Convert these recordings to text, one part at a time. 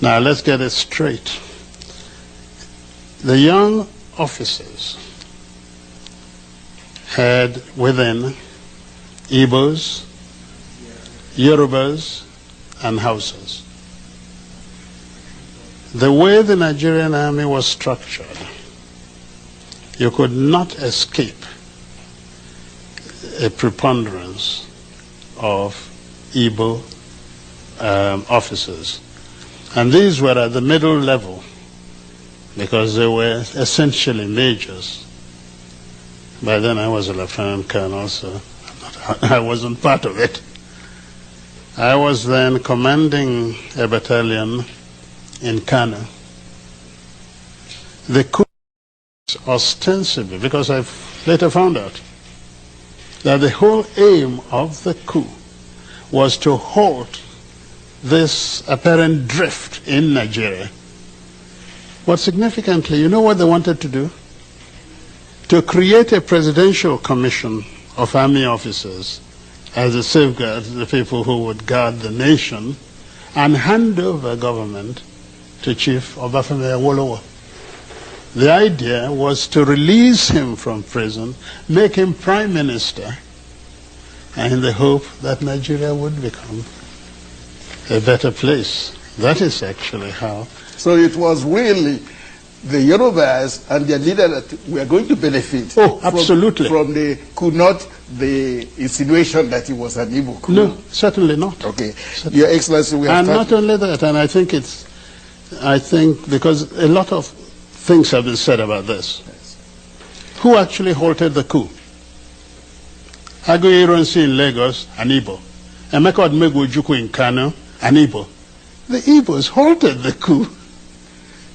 Now let's get it straight. The young officers had within Igbos, Yorubas, and Hausas. The way the Nigerian army was structured, you could not escape a preponderance of Igbo officers. And these were at the middle level because they were essentially majors. By then I was a lieutenant colonel, so I wasn't part of it. I was then commanding a battalion in Kanu. The coup ostensibly, because I later found out that the whole aim of the coup was to halt this apparent drift in Nigeria. But significantly, you know what they wanted to do? To create a presidential commission of army officers as a safeguard to the people who would guard the nation and hand over government to Chief Obafemi Awolowo. The idea was to release him from prison, make him prime minister, and in the hope that Nigeria would become a better place. That is actually how. So it was really the Yorubas and their leader that were going to benefit. Oh, absolutely. From the coup, not the insinuation that it was an Igbo coup. No, certainly not. Okay. Certainly. Your Excellency, we have And not only that, and I think because a lot of things have been said about this. Yes. Who actually halted the coup? Aguiyi Ironsi in Lagos, an Igbo. Emeka Odumegwu in Kanu, an Igbo. The Igbos halted the coup.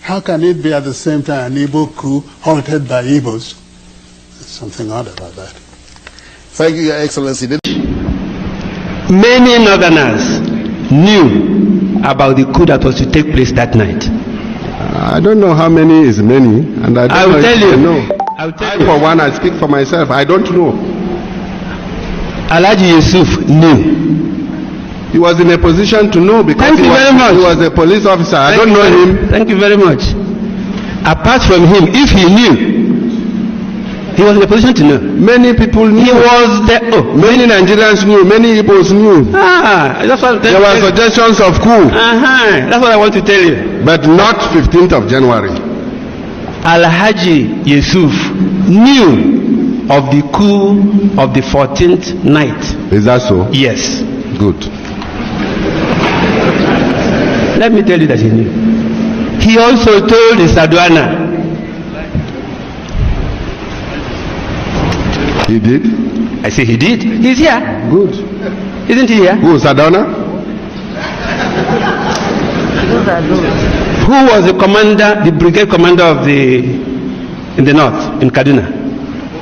How can it be at the same time an Igbo coup halted by Igbos? There's something odd about that. Thank you, Your Excellency. Many Northerners knew about the coup that was to take place that night. I don't know how many is many, and I don't know tell if you. I know. I'll tell you. For one, I speak for myself. I don't know. Alhaji Yusuf knew. He was in a position to know because Thank you very much. He was a police officer. I don't know him. Thank you very much. Apart from him, if he knew, he was in a position to know. Many people knew. He was there. Oh, many Nigerians knew. Many Igbos knew. That's what There were suggestions of coup, That's what I want to tell you. but not 15th of January. Alhaji Yusuf knew of the coup of the 14th night. Is that so? Yes. Good. Let me tell you that he knew. He also told the Sadwana. He did? I say he did. He's here. Good. Isn't he here? Who, Sadona? Who was the commander, the brigade commander of in the north, in Kaduna?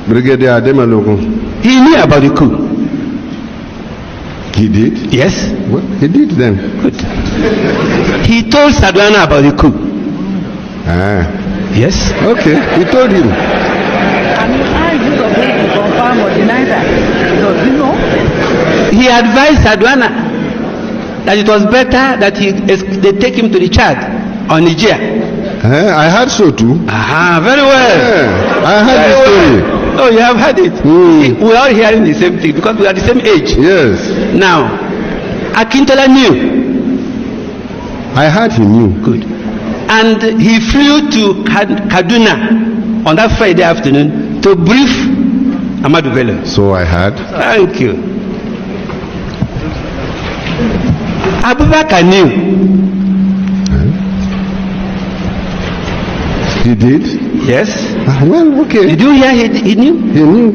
Brigadier Ademalogun. He knew about the coup. He did? Yes. What? He did then. Good. He told Sadwana about the coup. Ah. Yes. Okay. He told him. He advised Sadwana that it was better that they take him to the Chad or Niger. I heard so too. Very well. Yeah, I heard the story. Oh, you have heard it. We are hearing the same thing because we are the same age. Yes. Now, Akintola knew. I heard he knew. Good. And he flew to Kaduna on that Friday afternoon to brief Ahmadu Bello. So I heard. Thank you. Abubakar knew. He did? Yes. Well, okay. Did you hear he knew? He knew.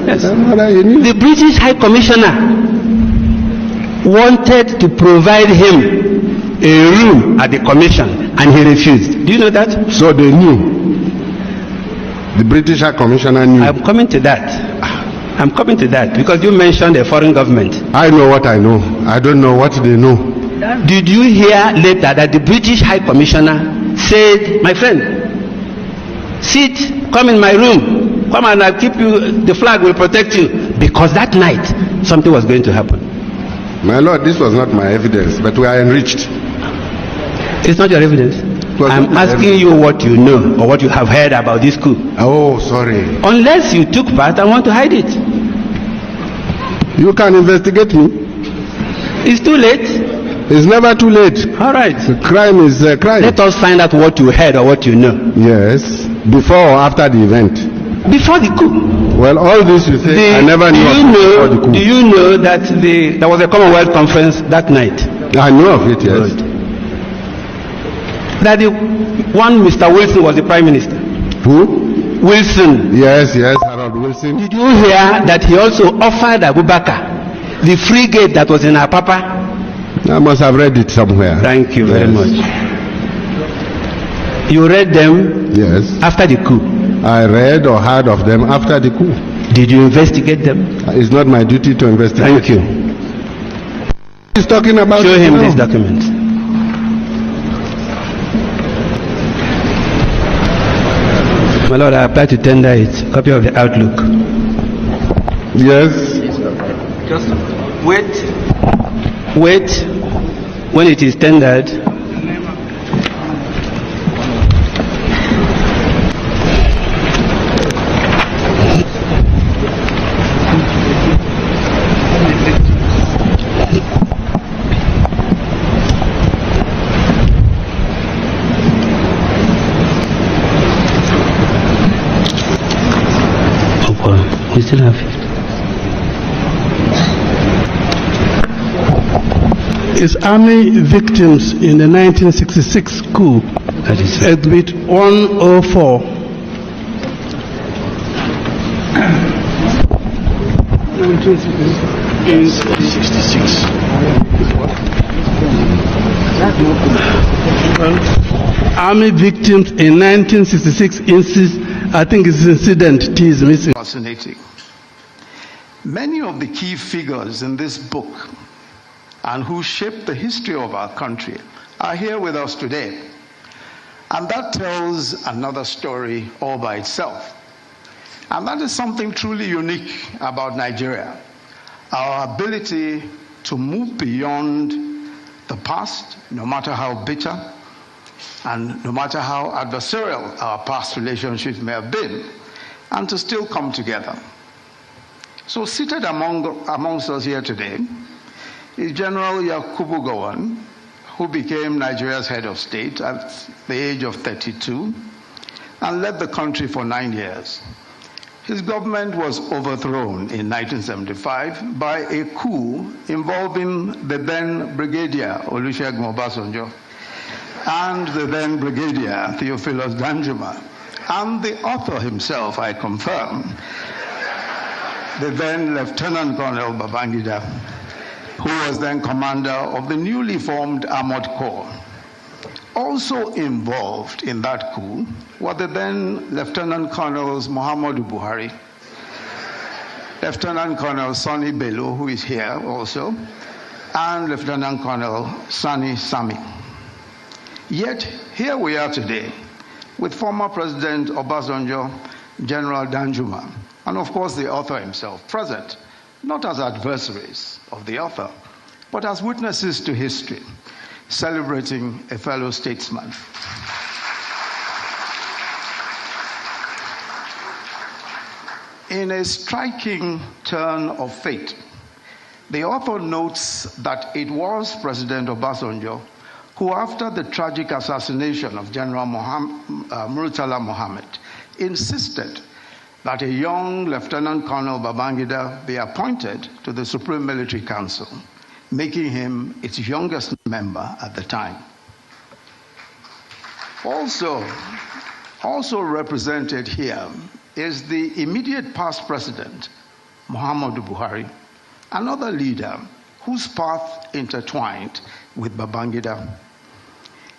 Yes. He knew. The British High Commissioner wanted to provide him a room at the commission and he refused. Do you know that? So they knew. The British High Commissioner knew. I'm coming to that. I'm coming to that because you mentioned a foreign government. I know what I know. I don't know what they know. Did you hear later that the British High Commissioner said, my friend, sit, come in my room, come and I'll keep you, the flag will protect you, because that night something was going to happen. My lord, this was not my evidence, but we are enriched. It's not your evidence. I'm asking you what you know or what you have heard about this coup. Oh, sorry. Unless you took part and want to hide it. You can investigate me. It's too late. It's never too late. All right. The crime is a crime. Let us find out what you heard or what you know. Yes. Before or after the event? Before the coup. Well, all this you say, I never knew before the coup. Do you know that there was a Commonwealth conference that night? I know of it, yes. Right. That the one Mr. Wilson was the Prime Minister. Who? Wilson. Yes, Harold Wilson. Did you hear that he also offered Abubakar the frigate that was in Apapa? I must have read it somewhere. Thank you very much. You read them? Yes. After the coup? I read or heard of them after the coup. Did you investigate them? It's not my duty to investigate. Thank you. He's talking about. Show him this document. My Lord, I apply to tender it. Copy of the Outlook. Yes. Just wait. Wait. When it is tendered. We still have it. Is army victims in the 1966 coup, That is exhibit 104. Army victims in 1966 I think it's incident T is missing. Fascinating. Many of the key figures in this book and who shaped the history of our country are here with us today. And that tells another story all by itself. And that is something truly unique about Nigeria. Our ability to move beyond the past, no matter how bitter, and no matter how adversarial our past relationships may have been, and to still come together. So seated amongst us here today is General Yakubu Gowon, who became Nigeria's head of state at the age of 32 and led the country for 9 years. His government was overthrown in 1975 by a coup involving the then Brigadier Olusegun Obasanjo and the then Brigadier Theophilus Danjuma, and the author himself, I confirm, the then Lieutenant Colonel Babangida, who was then commander of the newly formed Armored Corps. Also involved in that coup were the then Lieutenant Colonels Muhammadu Buhari, Lieutenant Colonel Sani Bello, who is here also, and Lieutenant Colonel Sani Sami. Yet, here we are today with former President Obasanjo, General Danjuma, and of course the author himself present, not as adversaries of the author, but as witnesses to history, celebrating a fellow statesman. In a striking turn of fate, the author notes that it was President Obasanjo who, after the tragic assassination of General Murtala Mohammed, insisted that a young Lieutenant Colonel Babangida be appointed to the Supreme Military Council, making him its youngest member at the time. Also represented here is the immediate past president, Muhammadu Buhari, another leader whose path intertwined with Babangida.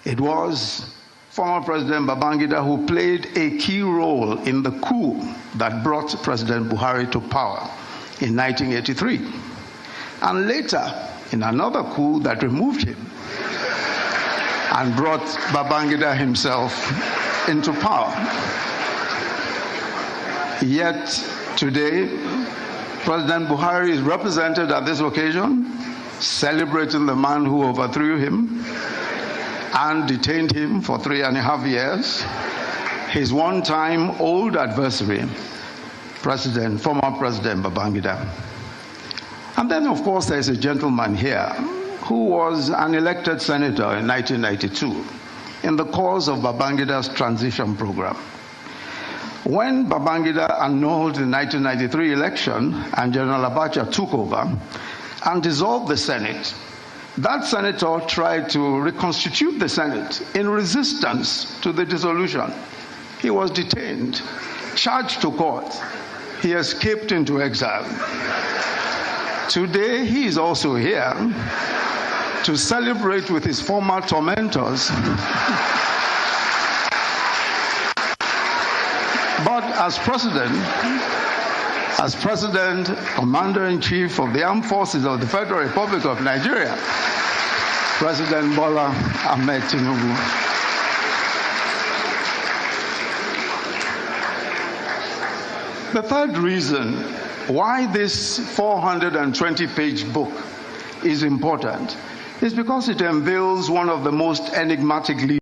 It was former President Babangida who played a key role in the coup that brought President Buhari to power in 1983, and later in another coup that removed him and brought Babangida himself into power. Yet today, President Buhari is represented at this occasion, celebrating the man who overthrew him, and detained him for 3.5 years. His one-time old adversary, former President Babangida. And then, of course, there's a gentleman here who was an elected senator in 1992 in the course of Babangida's transition program. When Babangida annulled the 1993 election and General Abacha took over and dissolved the Senate, that senator tried to reconstitute the Senate in resistance to the dissolution. He was detained, charged to court. He escaped into exile. Today, he is also here to celebrate with his former tormentors. But as President, Commander-in-Chief of the Armed Forces of the Federal Republic of Nigeria, President Bola Ahmed Tinubu. The third reason why this 420-page book is important is because it unveils one of the most enigmatic leaders